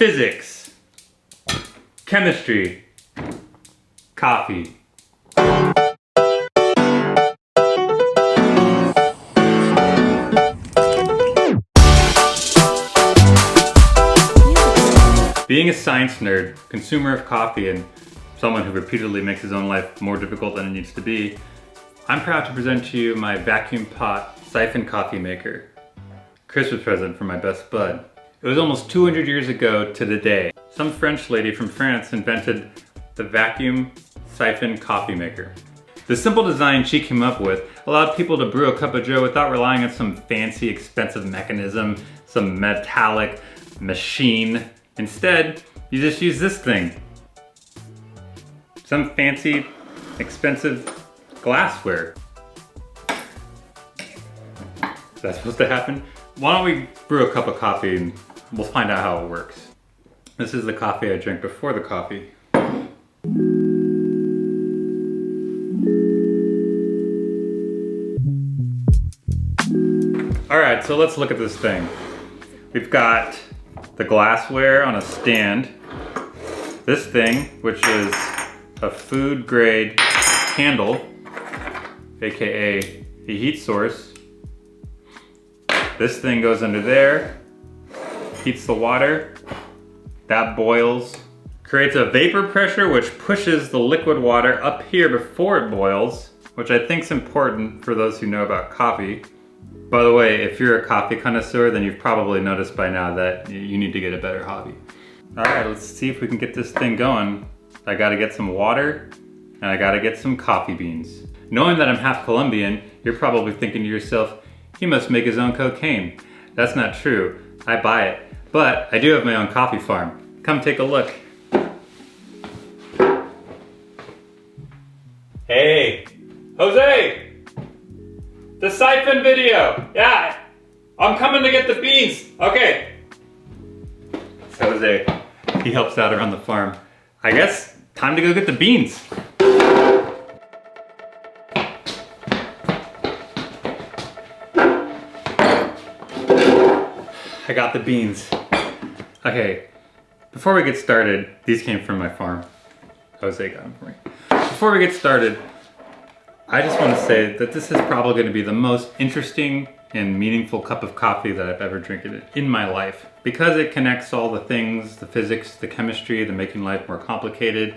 physics, chemistry, coffee. Being a science nerd, consumer of coffee, and someone who repeatedly makes his own life more difficult than it needs to be, I'm proud to present to you my vacuum pot siphon coffee maker. Christmas present from my best bud. It was almost 200 years ago to the day. Some French lady from France invented the vacuum siphon coffee maker. The simple design she came up with allowed people to brew a cup of joe without relying on some fancy, expensive mechanism, some metallic machine. Instead, you just use this thing. Some fancy, expensive glassware. Is that supposed to happen? Why don't we brew a cup of coffee and we'll find out how it works. This is the coffee I drank before the coffee. Alright, so let's look at this thing. We've got the glassware on a stand. This thing, which is a food grade candle, aka a heat source. This thing goes under there, heats the water, that boils, creates a vapor pressure which pushes the liquid water up here before it boils, which I think is important for those who know about coffee. By the way, if you're a coffee connoisseur, then you've probably noticed by now that you need to get a better hobby. All right, let's see if we can get this thing going. I gotta get some water, and I gotta get some coffee beans. Knowing that I'm half Colombian, you're probably thinking to yourself, he must make his own cocaine. That's not true, I buy it. But I do have my own coffee farm. Come take a look. Hey, Jose! The siphon video! Yeah, I'm coming to get the beans. Okay. It's Jose. He helps out around the farm. I guess time to go get the beans. I got the beans. Okay, before we get started, these came from my farm. Jose got them for me. Before we get started, I just want to say that this is probably going to be the most interesting and meaningful cup of coffee that I've ever drinking in my life. Because it connects all the things, the physics, the chemistry, the making life more complicated,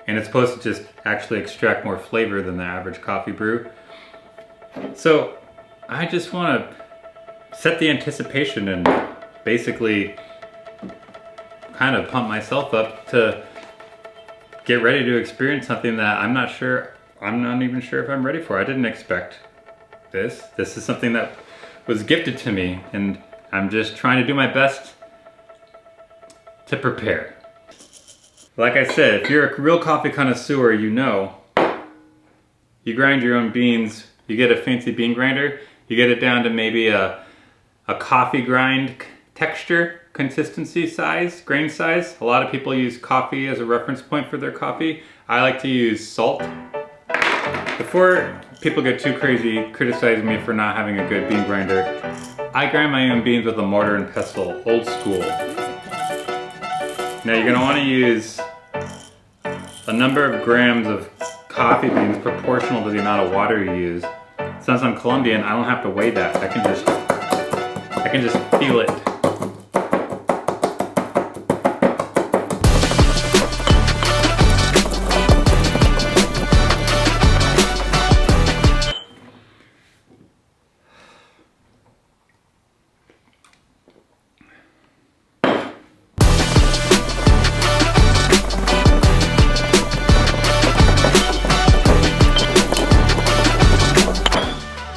and it's supposed to just actually extract more flavor than the average coffee brew. So I just want to set the anticipation and basically kind of pump myself up to get ready to experience something that I'm not even sure if I'm ready for. I didn't expect this. This is something that was gifted to me, and I'm just trying to do my best to prepare. Like I said, if you're a real coffee connoisseur, you know, you grind your own beans, you get a fancy bean grinder, you get it down to maybe a coffee grind texture, consistency, size, grain size. A lot of people use coffee as a reference point for their coffee. I like to use salt. Before people get too crazy criticizing me for not having a good bean grinder, I grind my own beans with a mortar and pestle, old school. Now you're gonna wanna use a number of grams of coffee beans proportional to the amount of water you use. Since I'm Colombian, I don't have to weigh that. I can just feel it.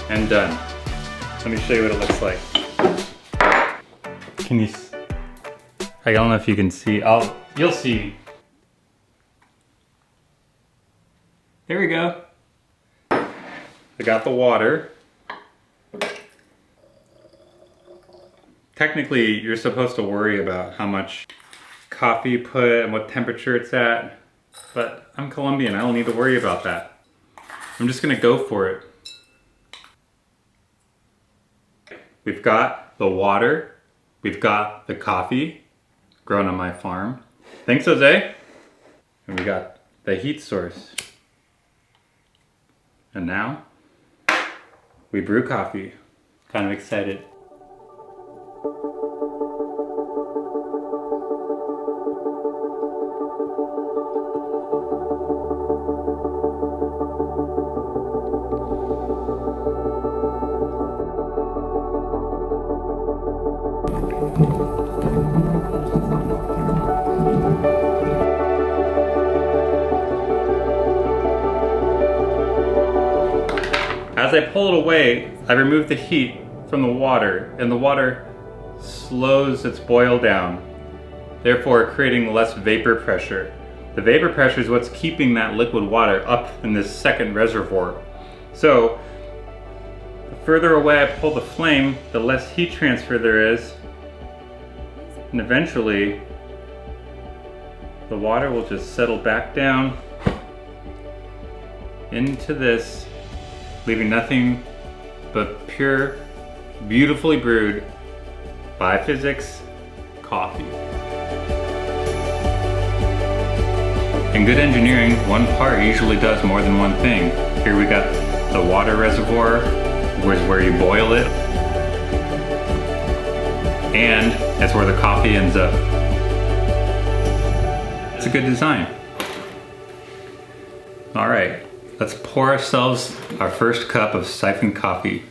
And done. Let me show you what it looks like. Can you, I don't know if you can see, you'll see. There we go. I got the water. Technically, you're supposed to worry about how much coffee you put and what temperature it's at, but I'm Colombian, I don't need to worry about that. I'm just gonna go for it. We've got the water, we've got the coffee, grown on my farm. Thanks, Jose. And we got the heat source. And now we brew coffee. Kind of excited. As I pull it away, I remove the heat from the water, and the water slows its boil down, therefore creating less vapor pressure. The vapor pressure is what's keeping that liquid water up in this second reservoir. So, the further away I pull the flame, the less heat transfer there is, and eventually the water will just settle back down into this, leaving nothing but pure, beautifully brewed Biphysics coffee. In good engineering, one part usually does more than one thing. Here we got the water reservoir, where you boil it, and that's where the coffee ends up. It's a good design. All right, let's pour ourselves our first cup of siphoned coffee.